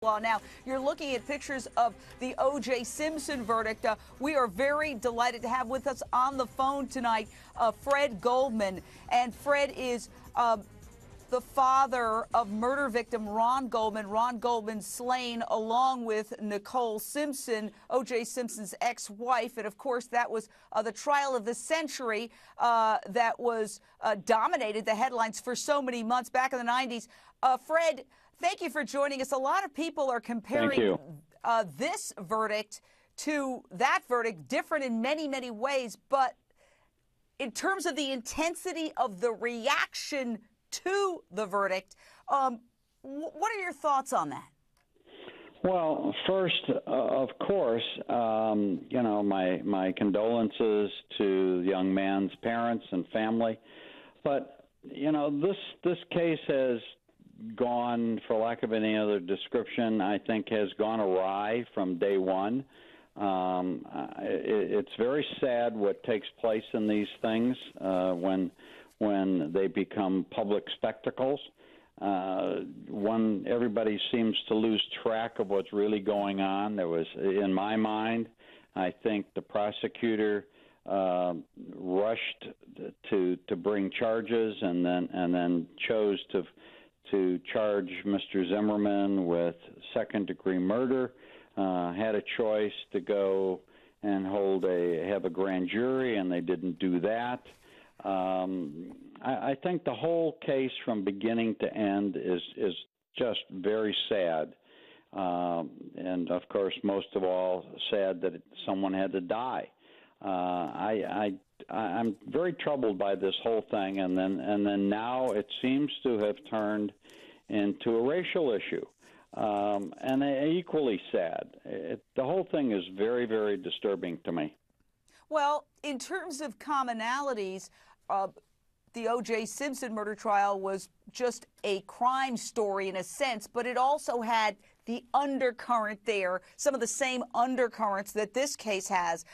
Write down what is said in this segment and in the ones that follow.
Law. Now, you're looking at pictures of the O.J. Simpson verdict. We are very delighted to have with us on the phone tonight Fred Goldman. And Fred is the father of murder victim Ron Goldman. Ron Goldman slain along with Nicole Simpson, O.J. Simpson's ex-wife. And, of course, that was the trial of the century that was dominated the headlines for so many months back in the 90s. Fred, thank you for joining us. A lot of people are comparing this verdict to that verdict, different in many, many ways. But in terms of the intensity of the reaction to the verdict, what are your thoughts on that? Well, first, of course, my condolences to the young man's parents and family. But, this case has gone, for lack of any other description, I think has gone awry from day one. It's very sad what takes place in these things when they become public spectacles. Everybody seems to lose track of what's really going on. There was, in my mind, I think the prosecutor rushed to bring charges and then chose to charge Mr. Zimmerman with second-degree murder, had a choice to go and have a grand jury, and they didn't do that. I think the whole case from beginning to end is just very sad, and of course, most of all, sad that someone had to die. I'm very troubled by this whole thing, and then now it seems to have turned into a racial issue, and equally sad. The whole thing is very, very disturbing to me. Well, in terms of commonalities, the O.J. Simpson murder trial was just a crime story in a sense, but it also had the undercurrent there, some of the same undercurrents that this case has.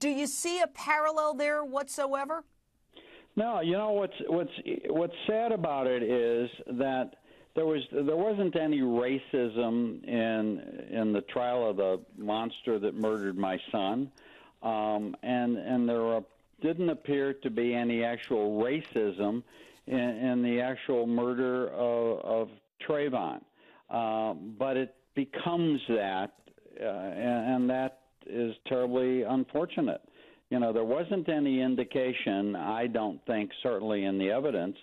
Do you see a parallel there whatsoever? No, what's sad about it is that there wasn't any racism in the trial of the monster that murdered my son, and there didn't appear to be any actual racism in the actual murder of Trayvon, but it becomes that, and that is terribly unfortunate. There wasn't any indication, I don't think, certainly in the evidence,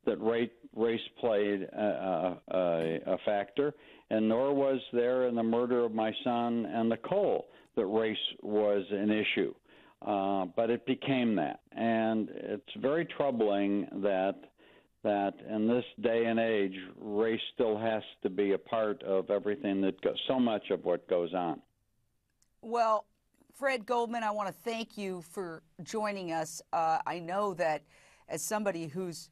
that race played a factor, and nor was there in the murder of my son and Nicole that race was an issue. But it became that, and it's very troubling that in this day and age, race still has to be a part of everything that goes, so much of what goes on. Well, Fred Goldman, I want to thank you for joining us. I know that as somebody whose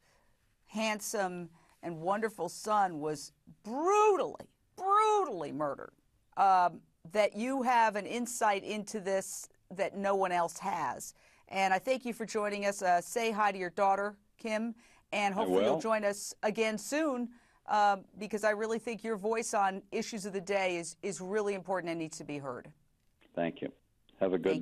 handsome and wonderful son was brutally murdered, that you have an insight into this that no one else has. And I thank you for joining us. Say hi to your daughter, Kim, and hopefully you'll join us again soon, because I really think your voice on issues of the day is really important and needs to be heard. Thank you. Have a good